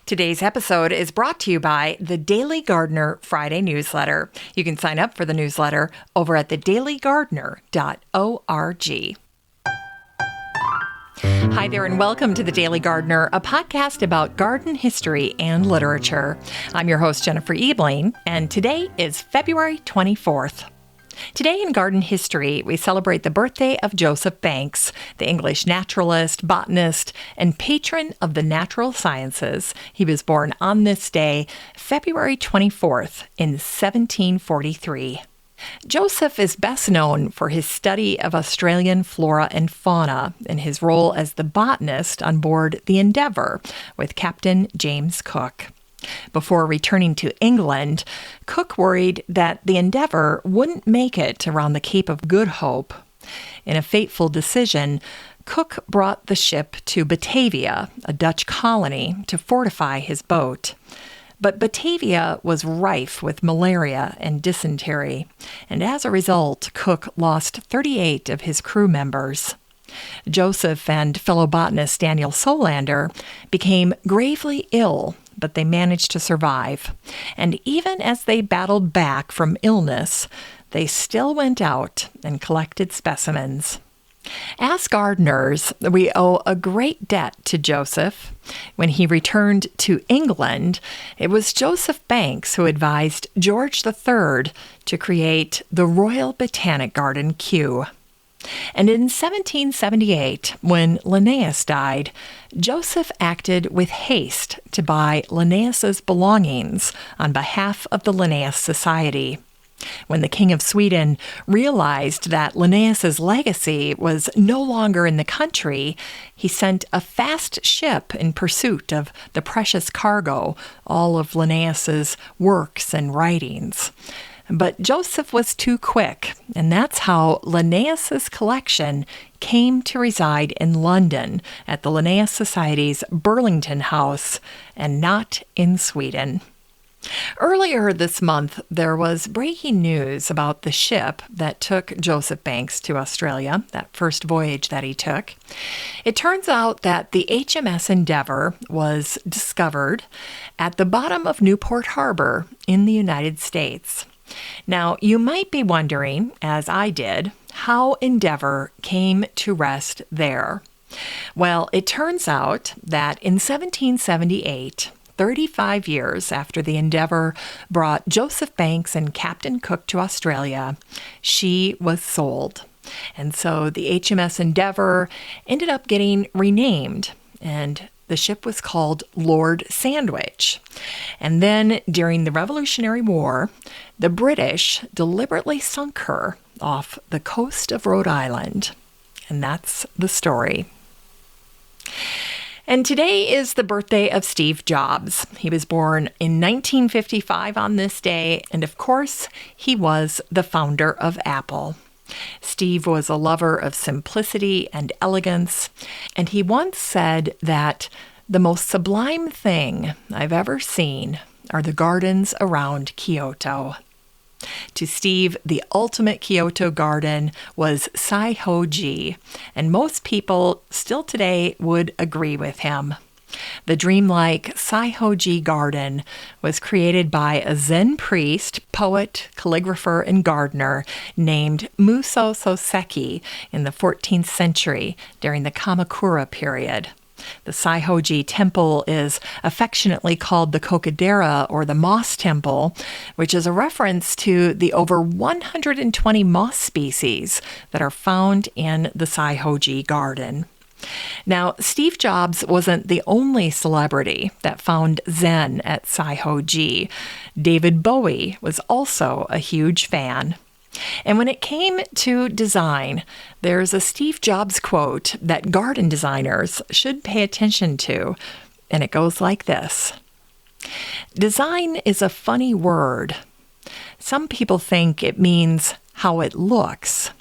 Today's episode is brought to you by the Daily Gardener Friday newsletter. You can sign up for the newsletter over at thedailygardener.org. Hi there and welcome to The Daily Gardener, a podcast about garden history and literature. I'm your host, Jennifer Ebling, and today is February 24th. Today in garden history, we celebrate the birthday of Joseph Banks, the English naturalist, botanist, and patron of the natural sciences. He was born on this day, February 24th, in 1743. Joseph is best known for his study of Australian flora and fauna and his role as the botanist on board the Endeavour with Captain James Cook. Before returning to England, Cook worried that the Endeavour wouldn't make it around the Cape of Good Hope. In a fateful decision, Cook brought the ship to Batavia, a Dutch colony, to fortify his boat. But Batavia was rife with malaria and dysentery, and as a result, Cook lost 38 of his crew members. Joseph and fellow botanist Daniel Solander became gravely ill, but they managed to survive. And even as they battled back from illness, they still went out and collected specimens. As gardeners, we owe a great debt to Joseph. When he returned to England, it was Joseph Banks who advised George III to create the Royal Botanic Garden, Kew. And in 1778, when Linnaeus died, Joseph acted with haste to buy Linnaeus's belongings on behalf of the Linnaeus Society. When the King of Sweden realized that Linnaeus's legacy was no longer in the country, he sent a fast ship in pursuit of the precious cargo, all of Linnaeus's works and writings. But Joseph was too quick, and that's how Linnaeus's collection came to reside in London at the Linnaeus Society's Burlington House, and not in Sweden. Earlier this month, there was breaking news about the ship that took Joseph Banks to Australia, that first voyage that he took. It turns out that the HMS Endeavour was discovered at the bottom of Newport Harbor in the United States. Now, you might be wondering, as I did, how Endeavour came to rest there. Well, it turns out that in 1778, 35 years after the Endeavour brought Joseph Banks and Captain Cook to Australia, she was sold. And so the HMS Endeavour ended up getting renamed, and the ship was called Lord Sandwich. And then during the Revolutionary War, the British deliberately sunk her off the coast of Rhode Island. And that's the story. And today is the birthday of Steve Jobs. He was born in 1955 on this day, and of course, he was the founder of Apple. Steve was a lover of simplicity and elegance, and he once said that the most sublime thing I've ever seen are the gardens around Kyoto. To Steve, the ultimate Kyoto garden was Saihoji, and most people still today would agree with him. The dreamlike Saihoji garden was created by a Zen priest, poet, calligrapher, and gardener named Muso Soseki in the 14th century during the Kamakura period. The Saihoji temple is affectionately called the Kokodera, or the moss temple, which is a reference to the over 120 moss species that are found in the Saihoji garden. Now, Steve Jobs wasn't the only celebrity that found Zen at Saihoji. David Bowie was also a huge fan. And when it came to design, there's a Steve Jobs quote that garden designers should pay attention to, and it goes like this. Design is a funny word. Some people think it means how it looks,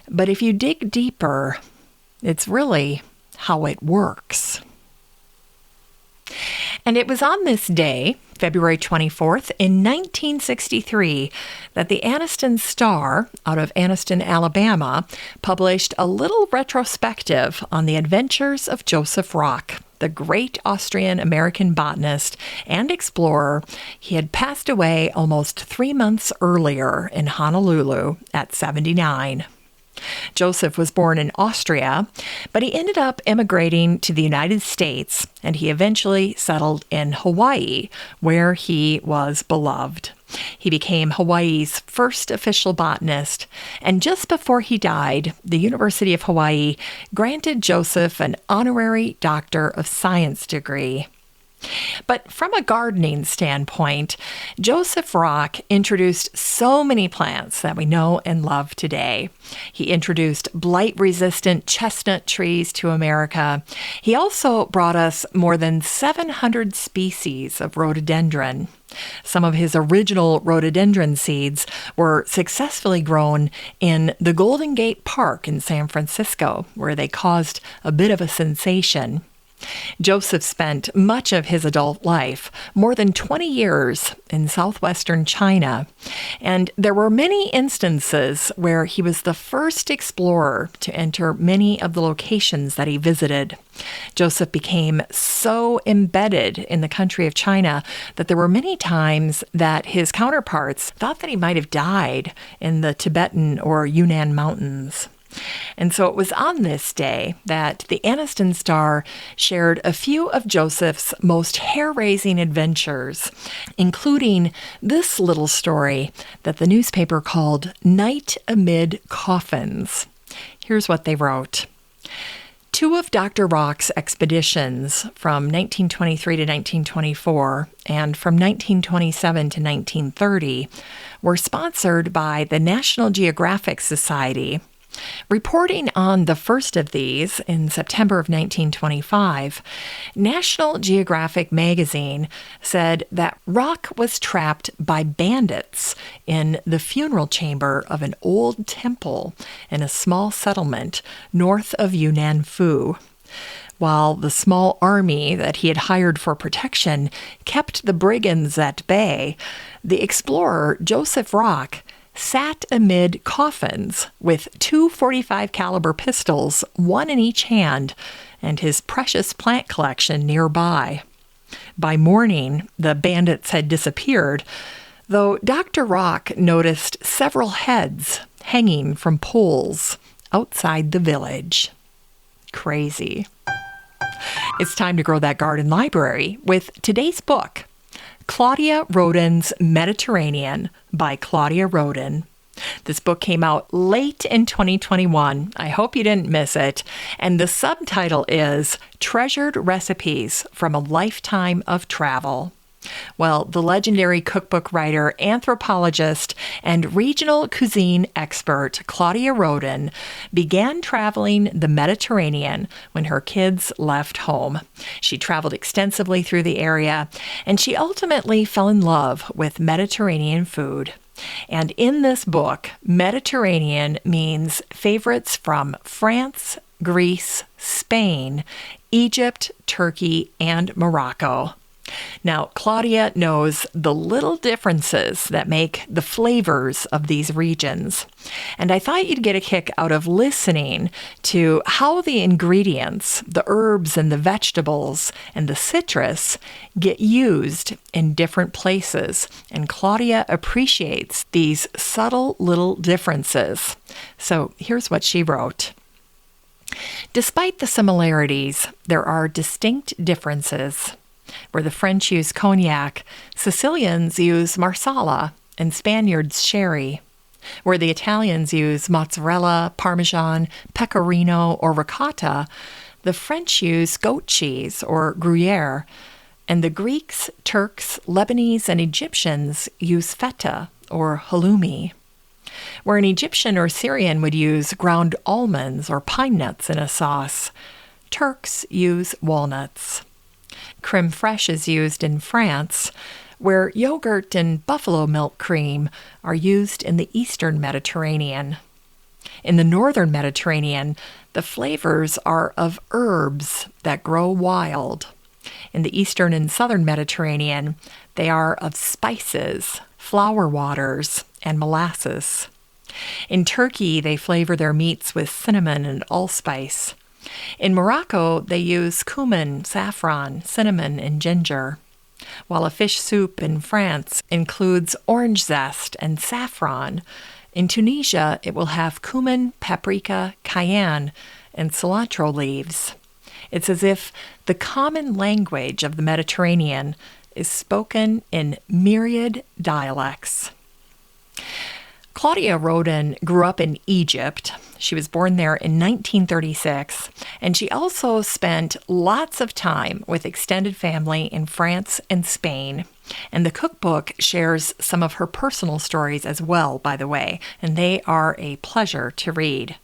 but if you dig deeper, it's really how it works. And it was on this day, February 24th, in 1963, that the Anniston Star, out of Anniston, Alabama, published a little retrospective on the adventures of Joseph Rock, the great Austrian-American botanist and explorer. He had passed away almost 3 months earlier in Honolulu at 79. Joseph was born in Austria, but he ended up immigrating to the United States, and he eventually settled in Hawaii, where he was beloved. He became Hawaii's first official botanist, and just before he died, the University of Hawaii granted Joseph an honorary Doctor of Science degree. But from a gardening standpoint, Joseph Rock introduced so many plants that we know and love today. He introduced blight-resistant chestnut trees to America. He also brought us more than 700 species of rhododendron. Some of his original rhododendron seeds were successfully grown in the Golden Gate Park in San Francisco, where they caused a bit of a sensation. Joseph spent much of his adult life, more than 20 years, in southwestern China, and there were many instances where he was the first explorer to enter many of the locations that he visited. Joseph became so embedded in the country of China that there were many times that his counterparts thought that he might have died in the Tibetan or Yunnan mountains. And so it was on this day that the Anniston Star shared a few of Joseph's most hair-raising adventures, including this little story that the newspaper called Night Amid Coffins. Here's what they wrote. 2 of Dr. Rock's expeditions from 1923 to 1924 and from 1927 to 1930 were sponsored by the National Geographic Society. Reporting on the first of these in September of 1925, National Geographic magazine said that Rock was trapped by bandits in the funeral chamber of an old temple in a small settlement north of Yunnan Phu. While the small army that he had hired for protection kept the brigands at bay, the explorer Joseph Rock sat amid coffins with 2 .45 caliber pistols, one in each hand, and his precious plant collection nearby. By morning, the bandits had disappeared, though Dr. Rock noticed several heads hanging from poles outside the village. Crazy. It's time to grow that garden library with today's book, Claudia Roden's Mediterranean by Claudia Roden. This book came out late in 2021. I hope you didn't miss it. And the subtitle is Treasured Recipes from a Lifetime of Travel. Well, the legendary cookbook writer, anthropologist, and regional cuisine expert Claudia Roden began traveling the Mediterranean when her kids left home. She traveled extensively through the area, and she ultimately fell in love with Mediterranean food. And in this book, Mediterranean means favorites from France, Greece, Spain, Egypt, Turkey, and Morocco. Now, Claudia knows the little differences that make the flavors of these regions. And I thought you'd get a kick out of listening to how the ingredients, the herbs and the vegetables and the citrus get used in different places. And Claudia appreciates these subtle little differences. So here's what she wrote. Despite the similarities, there are distinct differences. Where the French use cognac, Sicilians use marsala, and Spaniards sherry. Where the Italians use mozzarella, parmesan, pecorino, or ricotta, the French use goat cheese or Gruyere, and the Greeks, Turks, Lebanese, and Egyptians use feta or halloumi. Where an Egyptian or Syrian would use ground almonds or pine nuts in a sauce, Turks use walnuts. Creme fraiche is used in France, where yogurt and buffalo milk cream are used in the Eastern Mediterranean. In the Northern Mediterranean, the flavors are of herbs that grow wild. In the Eastern and Southern Mediterranean, they are of spices, flower waters, and molasses. In Turkey, they flavor their meats with cinnamon and allspice. In Morocco, they use cumin, saffron, cinnamon, and ginger, while a fish soup in France includes orange zest and saffron. In Tunisia, it will have cumin, paprika, cayenne, and cilantro leaves. It's as if the common language of the Mediterranean is spoken in myriad dialects. Claudia Roden grew up in Egypt. She was born there in 1936, and she also spent lots of time with extended family in France and Spain. And the cookbook shares some of her personal stories as well, by the way, and they are a pleasure to read.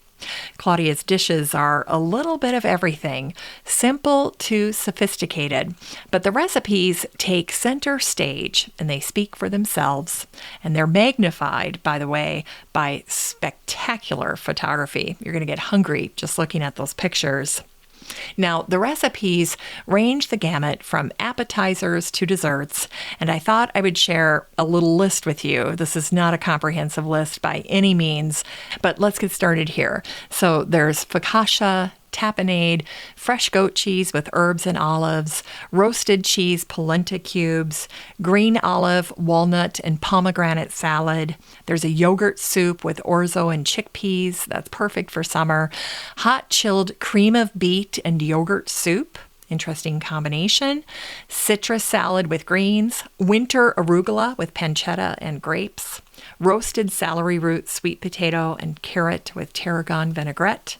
Claudia's dishes are a little bit of everything, simple to sophisticated, but the recipes take center stage and they speak for themselves, and they're magnified, by the way, by spectacular photography. You're going to get hungry just looking at those pictures. Now, the recipes range the gamut from appetizers to desserts, and I thought I would share a little list with you. This is not a comprehensive list by any means, but let's get started here. So there's focaccia, tapenade, fresh goat cheese with herbs and olives, roasted cheese polenta cubes, green olive, walnut, and pomegranate salad. There's a yogurt soup with orzo and chickpeas. That's perfect for summer. Hot chilled cream of beet and yogurt soup. Interesting combination. Citrus salad with greens. Winter arugula with pancetta and grapes. Roasted celery root, sweet potato, and carrot with tarragon vinaigrette.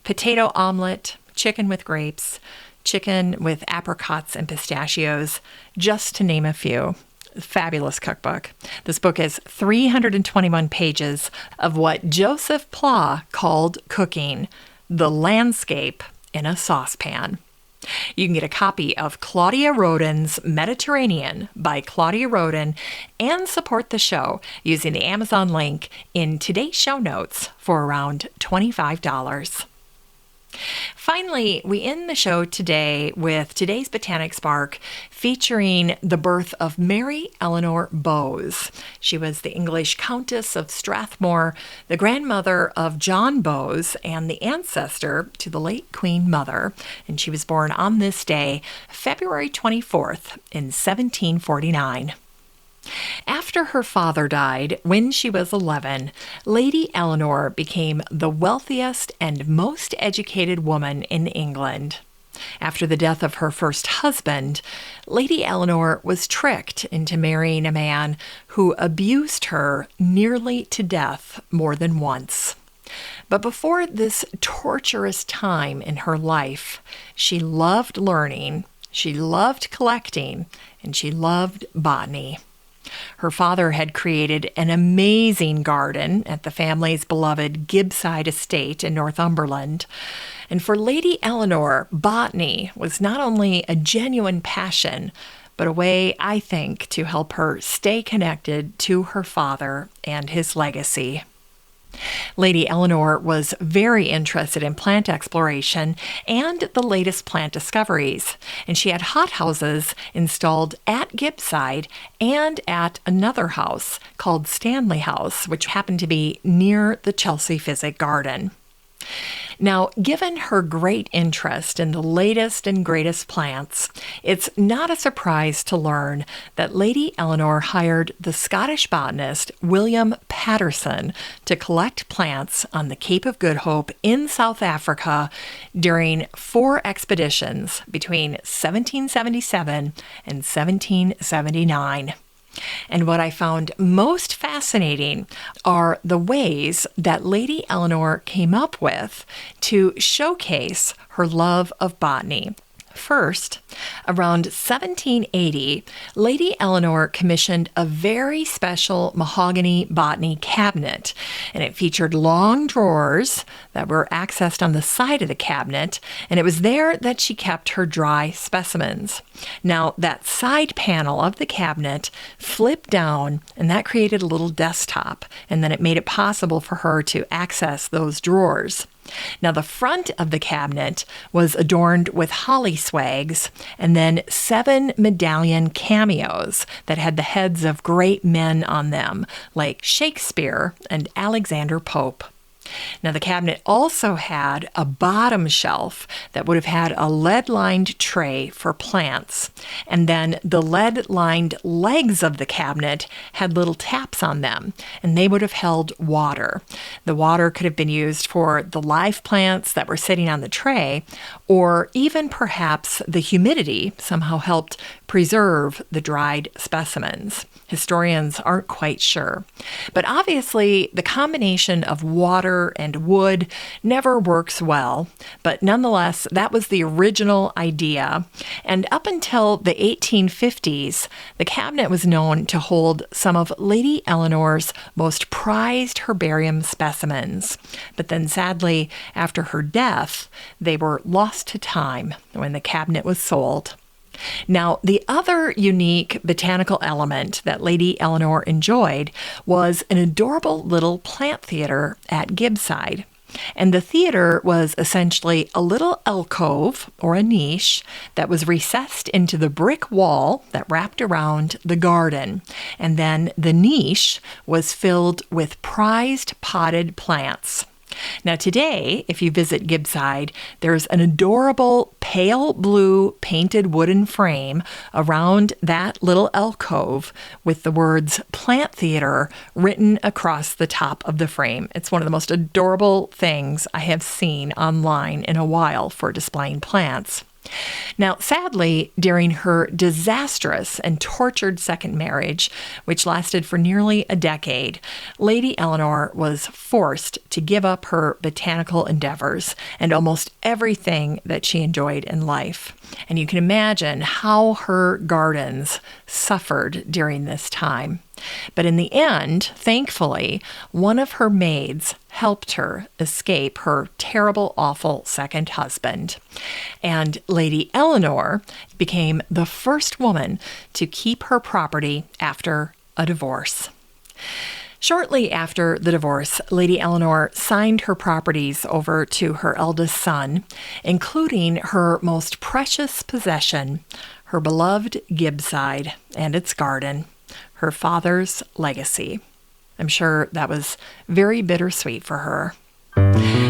Potato omelet, chicken with grapes, chicken with apricots and pistachios, just to name a few. Fabulous cookbook. This book is 321 pages of what Joseph Pla called cooking, the landscape in a saucepan. You can get a copy of Claudia Roden's Mediterranean by Claudia Roden and support the show using the Amazon link in today's show notes for around $25. Finally, we end the show today with today's Botanic Spark featuring the birth of Mary Eleanor Bowes. She was the English Countess of Strathmore, the grandmother of John Bowes, and the ancestor to the late Queen Mother. And she was born on this day, February 24th, in 1749. After her father died when she was 11, Lady Eleanor became the wealthiest and most educated woman in England. After the death of her first husband, Lady Eleanor was tricked into marrying a man who abused her nearly to death more than once. But before this torturous time in her life, she loved learning, she loved collecting, and she loved botany. Her father had created an amazing garden at the family's beloved Gibbside estate in Northumberland. And for Lady Eleanor, botany was not only a genuine passion, but a way, I think, to help her stay connected to her father and his legacy. Lady Eleanor was very interested in plant exploration and the latest plant discoveries, and she had hothouses installed at Gibbside and at another house called Stanley House, which happened to be near the Chelsea Physic Garden. Now, given her great interest in the latest and greatest plants, it's not a surprise to learn that Lady Eleanor hired the Scottish botanist William Patterson to collect plants on the Cape of Good Hope in South Africa during 4 expeditions between 1777 and 1779. And what I found most fascinating are the ways that Lady Eleanor came up with to showcase her love of botany. First, around 1780, Lady Eleanor commissioned a very special mahogany botany cabinet, and it featured long drawers that were accessed on the side of the cabinet, and it was there that she kept her dry specimens. Now, that side panel of the cabinet flipped down, and that created a little desktop, and then it made it possible for her to access those drawers. Now, the front of the cabinet was adorned with holly swags and then 7 medallion cameos that had the heads of great men on them, like Shakespeare and Alexander Pope. Now, the cabinet also had a bottom shelf that would have had a lead-lined tray for plants. And then the lead-lined legs of the cabinet had little taps on them, and they would have held water. The water could have been used for the live plants that were sitting on the tray, or even perhaps the humidity somehow helped preserve the dried specimens. Historians aren't quite sure. But obviously, the combination of water and wood never works well. But nonetheless, that was the original idea. And up until the 1850s, the cabinet was known to hold some of Lady Eleanor's most prized herbarium specimens. But then sadly, after her death, they were lost to time when the cabinet was sold. Now, the other unique botanical element that Lady Eleanor enjoyed was an adorable little plant theater at Gibbside. And the theater was essentially a little alcove or a niche that was recessed into the brick wall that wrapped around the garden. And then the niche was filled with prized potted plants. Now today, if you visit Gibbside, there's an adorable pale blue painted wooden frame around that little alcove with the words Plant Theater written across the top of the frame. It's one of the most adorable things I have seen online in a while for displaying plants. Now, sadly, during her disastrous and tortured second marriage, which lasted for nearly a decade, Lady Eleanor was forced to give up her botanical endeavors and almost everything that she enjoyed in life. And you can imagine how her gardens suffered during this time. But in the end, thankfully, one of her maids helped her escape her terrible, awful second husband. And Lady Eleanor became the first woman to keep her property after a divorce. Shortly after the divorce, Lady Eleanor signed her properties over to her eldest son, including her most precious possession, her beloved Gibbside and its garden, her father's legacy. I'm sure that was very bittersweet for her.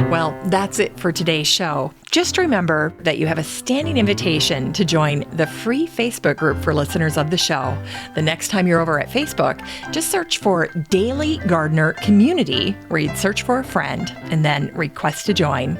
Well, that's it for today's show. Just remember that you have a standing invitation to join the free Facebook group for listeners of the show. The next time you're over at Facebook, just search for Daily Gardener Community, where you'd search for a friend and then request to join.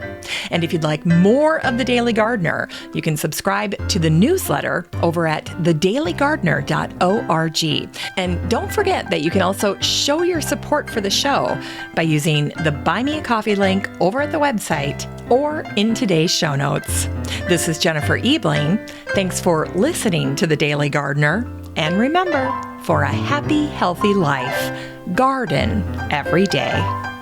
And if you'd like more of the Daily Gardener, you can subscribe to the newsletter over at thedailygardener.org. And don't forget that you can also show your support for the show by using the Buy Me a Coffee link over at the website or in today's show notes. This is Jennifer Ebling. Thanks for listening to The Daily Gardener. And remember, for a happy, healthy life, garden every day.